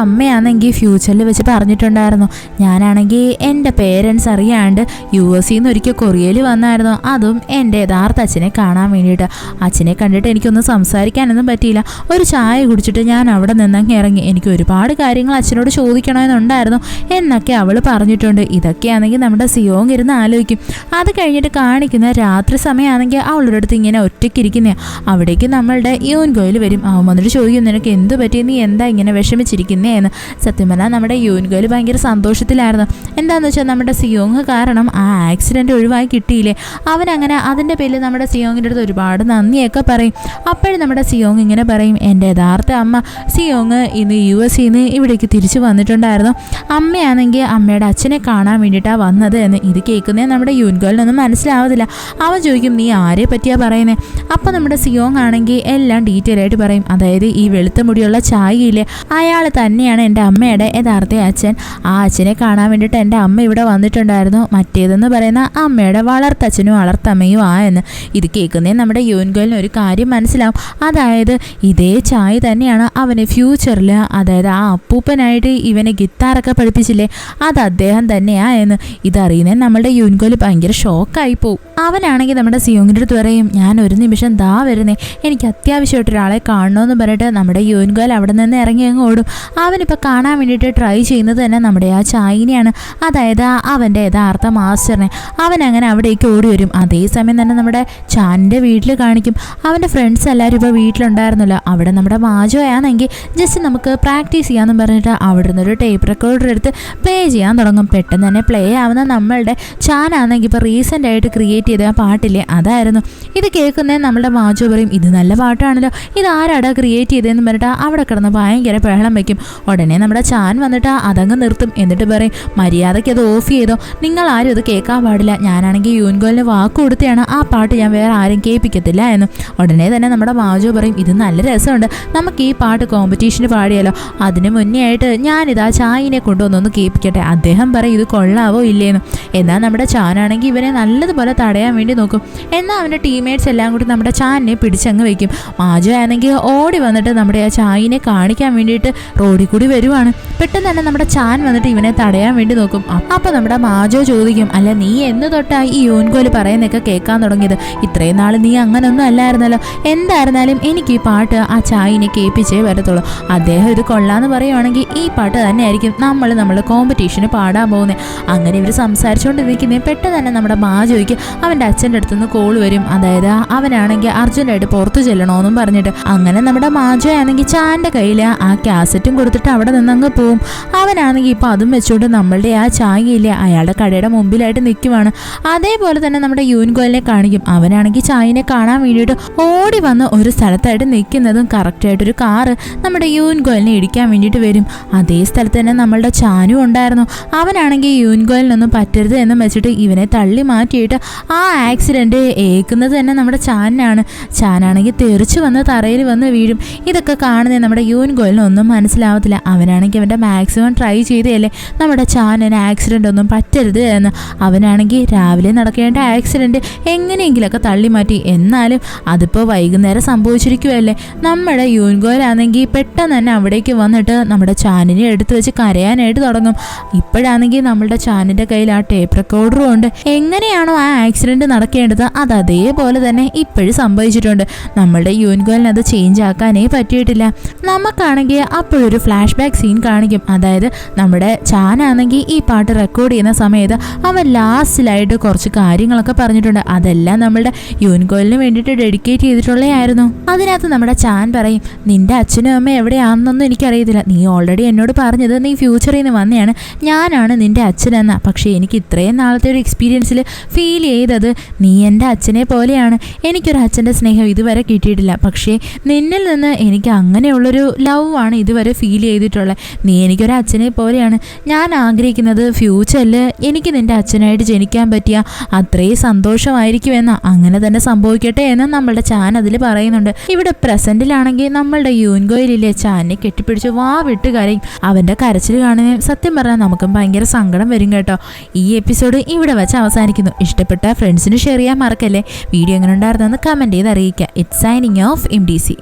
Speaker 1: അമ്മയാണെങ്കിൽ ഫ്യൂച്ചറിൽ വെച്ച് പറഞ്ഞിട്ടുണ്ടായിരുന്നു, ഞാനാണെങ്കിൽ എൻ്റെ പേരൻസ് അറിയാണ്ട് US ഒരിക്കൽ കൊറിയയിൽ വന്നായിരുന്നു, അതും എൻ്റെ യഥാർത്ഥ അച്ഛനെ കാണാൻ വേണ്ടിയിട്ട്. അച്ഛനെ കണ്ടിട്ട് എനിക്കൊന്നും സംസാരിക്കാനൊന്നും പറ്റിയില്ല. ഒരു ചായ കുടിച്ചിട്ട് ഞാൻ അവിടെ നിന്നങ്ങ് ഇറങ്ങി. എനിക്ക് ഒരുപാട് കാര്യങ്ങൾ അച്ഛനോട് ചോദിക്കണമെന്നുണ്ടായിരുന്നു എന്നൊക്കെ അവൾ പറഞ്ഞിട്ടുണ്ട്. ഇതൊക്കെയാണെങ്കിൽ നമ്മുടെ സിയോങ് ഇരുന്ന് ആലോചിക്കും. അത് കഴിഞ്ഞിട്ട് കാണിക്കുന്ന രാത്രി സമയമാണെങ്കിൽ അവളുടെ അടുത്ത് ഇങ്ങനെ ഒറ്റയ്ക്കിരിക്കുന്നതാണ്. അവിടേക്ക് നമ്മളുടെ യൂൻഗോയിൽ വരും. അവൻ വന്നിട്ട് ചോദിക്കും, നിനക്ക് എന്ത് പറ്റി, നീ എന്താ ഇങ്ങനെ വിഷമിച്ചിരിക്കുന്നേ എന്ന്. സത്യം പറഞ്ഞാൽ നമ്മുടെ യൂൻഗോയിൽ ഭയങ്കര സന്തോഷത്തിലായിരുന്നു. എന്താണെന്ന് വെച്ചാൽ നമ്മുടെ സിയോങ് കാരണം ആ ആക്സിഡൻറ്റ് ഒഴിവായി കിട്ടിയില്ലേ. അവനങ്ങനെ അതിൻ്റെ പേരിൽ നമ്മുടെ സിയോങ്ങിൻ്റെ അടുത്ത് ഒരുപാട് നന്ദിയൊക്കെ പറയും. അപ്പോഴും നമ്മുടെ സിയോങ് ഇങ്ങനെ പറയും, എൻ്റെ യഥാർത്ഥ അമ്മ സിയോങ് ഇന്ന് US ഇവിടേക്ക് തിരിച്ചു വന്നിട്ടുണ്ടായിരുന്നു, അമ്മയാണെങ്കിൽ അമ്മയുടെ അച്ഛനെ കാണാൻ വേണ്ടിയിട്ടാണ് വന്നത് എന്ന്. ഇത് കേൾക്കുന്നേ നമ്മുടെ യൂൻഗോളിനൊന്നും മനസ്സിലാവത്തില്ല. അവൻ ചോദിക്കും, നീ ആരെ പറ്റിയാണ് പറയുന്നത്? അപ്പോൾ നമ്മുടെ സിയോങ് ആണെങ്കിൽ എല്ലാം ഡീറ്റെയിൽ ആയിട്ട് പറയും. അതായത് ഈ വെളുത്ത മുടിയുള്ള ചായയില്ലേ, അയാൾ തന്നെയാണ് എൻ്റെ അമ്മയുടെ യഥാർത്ഥ അച്ഛൻ. ആ അച്ഛനെ കാണാൻ വേണ്ടിയിട്ട് എൻ്റെ അമ്മ ഇവിടെ വന്നിട്ടുണ്ടായിരുന്നു. മറ്റേതെന്ന് പറയുന്ന അമ്മയുടെ വളർത്തച്ഛനും വളർത്തമ്മയും എന്ന്. ഇത് കേൾക്കുന്നേ നമ്മുടെ യൂൻഗോളിന് ഒരു കാര്യം മനസ്സിലാവും. അതായത് ഇതേ ചായ തന്നെയാണ് അവന് ഫ്യൂച്ചറിൽ, അതായത് ആ അപ്പൂപ്പനായിട്ട് ഇവനെ ഗിത്താറൊക്കെ പഠിപ്പിച്ചില്ലേ, അത് അദ്ദേഹം തന്നെയാ എന്ന്. ഇതറിയുന്നേ നമ്മളുടെ യൂൻഗോൽ ഭയങ്കര ഷോക്കായി പോവും. അവനാണെങ്കിൽ നമ്മുടെ സിയോങ്ങിൻ്റെ അടുത്ത് പറയും, ഞാൻ ഒരു നിമിഷം ദാ വരുന്നേ, എനിക്ക് അത്യാവശ്യമായിട്ട് ഒരാളെ കാണണമെന്ന് പറഞ്ഞിട്ട് നമ്മുടെ യൂൻഗോൽ അവിടെ നിന്ന് ഇറങ്ങി അങ്ങ് ഓടും. അവനിപ്പോൾ കാണാൻ വേണ്ടിയിട്ട് ട്രൈ ചെയ്യുന്നത് തന്നെ നമ്മുടെ ആ ചായനെയാണ്, അതായത് അവൻ്റെ യഥാർത്ഥ മാസ്റ്ററിനെ. അവനങ്ങനെ അവിടേക്ക് ഓടി വരും. അതേസമയം തന്നെ നമ്മുടെ ചാനിൻ്റെ വീട്ടിൽ കാണിക്കും. അവൻ്റെ ഫ്രണ്ട്സ് എല്ലാവരും ഇപ്പോൾ വീട്ടിലുണ്ടായിരുന്നല്ലോ. അവിടെ നമ്മുടെ മാജോയാണെങ്കിൽ ജസ്റ്റ് നമുക്ക് പ്രാക്ടീസ് ചെയ്യാമെന്ന് പറഞ്ഞിട്ട് അവിടെ നിന്നൊരു ടേപ്പ് റെക്കോർഡർ എടുത്ത് പ്ലേ ചെയ്യാൻ തുടങ്ങും. പെട്ടെന്ന് തന്നെ പ്ലേ ആവുന്ന നമ്മളുടെ ചാനാണെങ്കിൽ ഇപ്പോൾ റീസെൻ്റ് ആയിട്ട് ക്രിയേറ്റ് ചെയ്ത ആ പാട്ടില്ലേ, അതായിരുന്നു. ഇത് കേൾക്കുന്നേ നമ്മുടെ മാജോ പറയും, ഇത് നല്ല പാട്ടാണല്ലോ, ഇത് ആരാടാ ക്രിയേറ്റ് ചെയ്തതെന്ന് പറഞ്ഞിട്ട് അവിടെ കിടന്ന് ഭയങ്കര ബഹളം വയ്ക്കും. ഉടനെ നമ്മുടെ ചാൻ വന്നിട്ട് അതങ്ങ് നിർത്തും. എന്നിട്ട് പറയും, മര്യാദയ്ക്ക് അത് ഓഫ് ചെയ്തോ, നിങ്ങൾ ആരും അത് കേൾക്കാൻ പാടില്ല, ഞാനാണെങ്കിൽ യൂൻഗോലിന് വാക്ക് കൊടുത്തെയാണ് ആ പാട്ട് ഞാൻ വേറെ ആരും കേൾപ്പിക്കത്തില്ല എന്ന്. ഉടനെ തന്നെ നമ്മുടെ മാജോ പറയും, ഇത് നല്ല നല്ല രസമുണ്ട്, നമുക്ക് ഈ പാട്ട് കോമ്പറ്റീഷന് പാടിയാലോ, അതിന് മുന്നേ ആയിട്ട് ഞാനിതാ ചായനെ കൊണ്ടുവന്നൊന്ന് കേൾപ്പിക്കട്ടെ. അദ്ദേഹം പറയും ഇത് കൊള്ളാവോ ഇല്ലേന്ന്. എന്നാൽ നമ്മുടെ ചാനാണെങ്കിൽ ഇവനെ നല്ലതുപോലെ തടയാൻ വേണ്ടി നോക്കും. എന്നാൽ അവൻ്റെ ടീംമേറ്റ്സ് എല്ലാം കൂടി നമ്മുടെ ചാനിനെ പിടിച്ചങ്ങ് വെക്കും. മാജോ ആണെങ്കിൽ ഓടി വന്നിട്ട് നമ്മുടെ ആ ചായനെ കാണിക്കാൻ വേണ്ടിയിട്ട് റോഡിൽ കൂടി വരുവാണ്. പെട്ടെന്ന് തന്നെ നമ്മുടെ ചാൻ വന്നിട്ട് ഇവനെ തടയാൻ വേണ്ടി നോക്കും. അപ്പം നമ്മുടെ മാജോ ചോദിക്കും, അല്ല നീ എന്ന് തൊട്ടാ ഈ യൂൻകോല് പറയുന്നൊക്കെ കേൾക്കാൻ തുടങ്ങിയത്? ഇത്രയും നാൾ നീ അങ്ങനൊന്നും അല്ലായിരുന്നല്ലോ. എന്തായിരുന്നാലും എനിക്ക് ഈ പാട്ട് ആ ചായനെ കേൾപ്പിച്ചേ വരത്തുള്ളൂ. അദ്ദേഹം ഇത് കൊള്ളാന്ന് പറയുവാണെങ്കിൽ ഈ പാട്ട് തന്നെയായിരിക്കും നമ്മൾ കോമ്പറ്റീഷന് പാടാൻ പോകുന്നത്. അങ്ങനെ ഇവർ സംസാരിച്ചുകൊണ്ടിരിക്കുന്നത് പെട്ടെന്ന് തന്നെ നമ്മുടെ മാജോയ്ക്ക് അവൻ്റെ അച്ഛൻ്റെ അടുത്തുനിന്ന് കോൾ വരും. അതായത് അവനാണെങ്കിൽ അർജുനായിട്ട് പുറത്തു ചെല്ലണമെന്നും പറഞ്ഞിട്ട്. അങ്ങനെ നമ്മുടെ മാജോ ആണെങ്കിൽ ചാൻ്റെ കയ്യിൽ ആ കാസറ്റും കൊടുത്തിട്ട് അവിടെ നിന്ന് അങ്ങ് പോവും. അവനാണെങ്കിൽ ഇപ്പോൾ അതും വെച്ചുകൊണ്ട് നമ്മളുടെ ആ ചായയില്ലേ അയാളുടെ കടയുടെ മുമ്പിലായിട്ട് നിൽക്കുവാണ്. അതേപോലെ തന്നെ നമ്മുടെ യൂൻകോലിനെ കാണിക്കും. അവനാണെങ്കിൽ ചായനെ കാണാൻ വേണ്ടിയിട്ട് ഓടി വന്ന് ഒരു സ്ഥലത്തായിട്ട് നിൽക്കുന്നതും കറക്റ്റായിട്ടൊരു കാറ് നമ്മുടെ യൂൻകോലിനെ ഇടിക്കാൻ വേണ്ടിയിട്ട് വരും. അതേ സ്ഥലത്ത് തന്നെ നമ്മളുടെ ചാനും ഉണ്ടായിരുന്നു. അവനാണെങ്കിൽ യൂൻകോലിനൊന്നും പറ്റരുത് എന്നും വെച്ചിട്ട് ഇവനെ തള്ളി മാറ്റിയിട്ട് ആ ആക്സിഡൻറ്റ് ഏൽക്കുന്നത് തന്നെ നമ്മുടെ ചാനാണ്. ചാനാണെങ്കിൽ തെറിച്ച് വന്ന് തറയിൽ വന്ന് വീഴും. ഇതൊക്കെ കാണുന്നത് നമ്മുടെ യൂൻകോലിനൊന്നും മനസ്സിലാവത്തില്ല. അവനാണെങ്കിൽ അവൻ്റെ മാക്സിമം ട്രൈ ചെയ്തതല്ലേ നമ്മുടെ ചാനന് ആക്സിഡൻ്റ് ഒന്നും പറ്റരുത് എന്ന്. അവനാണെങ്കിൽ രാവിലെ നടക്കേണ്ട ആക്സിഡൻറ്റ് എങ്ങനെയെങ്കിലൊക്കെ തള്ളി മാറ്റി. എന്നാലും അതിപ്പോൾ വൈകുന്നേരം സംഭവിച്ചിരിക്കുമല്ലേ. നമ്മുടെ യൂൻകോലാണെങ്കിൽ പെട്ടെന്ന് തന്നെ അവിടേക്ക് വന്നിട്ട് നമ്മുടെ ചാനിനെ എടുത്ത് വെച്ച് കരയാനായിട്ട് തുടങ്ങും. ഇപ്പോഴാണെങ്കിൽ നമ്മളുടെ ചാനിൻ്റെ കയ്യിൽ ആ ടേപ്പ് റെക്കോർഡറും ഉണ്ട്. എങ്ങനെയാണോ ആ ആക്സിഡൻറ്റ് നടക്കേണ്ടത് അത് അതേപോലെ തന്നെ ഇപ്പോഴും സംഭവിച്ചിട്ടുണ്ട്. നമ്മളുടെ യൂൻകോലിന് അത് ചേഞ്ച് ആക്കാനേ പറ്റിയിട്ടില്ല. നമുക്കാണെങ്കിൽ അപ്പോഴൊരു ഫ്ലാഷ് ബാക്ക് സീൻ കാണിക്കും. അതായത് നമ്മുടെ ചാനാണെങ്കിൽ ഈ പാട്ട് റെക്കോർഡ് ചെയ്യുന്ന സമയത്ത് അവൻ ലാസ്റ്റിലായിട്ട് കുറച്ച് കാര്യങ്ങളൊക്കെ പറഞ്ഞിട്ടുണ്ട്. അതെല്ലാം നമ്മളുടെ യൂൻകോലിന് വേണ്ടിയിട്ട് ഡെഡിക്കേറ്റ് ചെയ്തിട്ടുള്ളതായിരുന്നു. അതിനകത്ത് നമ്മുടെ ചാൻ പറയും, നിന്റെ അച്ഛനും അമ്മ എവിടെയാണെന്നൊന്നും എനിക്കറിയത്തില്ല. നീ ഓൾറെഡി എന്നോട് പറഞ്ഞത് നീ ഫ്യൂച്ചറിൽ നിന്ന് വന്നെയാണ്, ഞാനാണ് നിന്റെ അച്ഛനെന്ന. പക്ഷേ എനിക്ക് ഇത്രയും നാളത്തെ ഒരു എക്സ്പീരിയൻസിൽ ഫീൽ ചെയ്തത് നീ എൻ്റെ അച്ഛനെ പോലെയാണ്. എനിക്കൊരു അച്ഛൻ്റെ സ്നേഹം ഇതുവരെ കിട്ടിയിട്ടില്ല. പക്ഷേ നിന്നിൽ നിന്ന് എനിക്ക് അങ്ങനെയുള്ളൊരു ലവ് ആണ് ഇതുവരെ ഫീൽ ചെയ്തിട്ടുള്ളത്. നീ എനിക്കൊരു അച്ഛനെ പോലെയാണ്. ഞാൻ ആഗ്രഹിക്കുന്നത് ഫ്യൂച്ചറിൽ എനിക്ക് നിൻ്റെ അച്ഛനായിട്ട് ജനിക്കാൻ പറ്റിയ അത്രയും സന്തോഷമായിരിക്കുമെന്ന. അങ്ങനെ തന്നെ സംഭവിക്കട്ടെ എന്ന് നമ്മളുടെ ചാൻ അതിൽ പറയുന്നുണ്ട്. ഇവിടെ പ്രസൻറ്റിലാണെങ്കിൽ നമ്മളുടെ യൂൻകോയിലില്ലേ ചാനെ കെട്ടിപ്പിടിച്ച് വാ വിട്ട് കരയും. അവൻ്റെ കരച്ചിൽ കാണുന്ന സത്യം പറഞ്ഞാൽ നമുക്കും ഭയങ്കര സങ്കടം വരും കേട്ടോ. ഈ എപ്പിസോഡ് ഇവിടെ വെച്ച് അവസാനിക്കുന്നു. ഇഷ്ടപ്പെട്ട ഫ്രണ്ട്സിന് ഷെയർ ചെയ്യാൻ മറക്കല്ലേ. വീഡിയോ എങ്ങനെ ഉണ്ടായിരുന്നെന്ന് കമൻറ്റ് ചെയ്ത് അറിയിക്കുക. It's signing off MDC.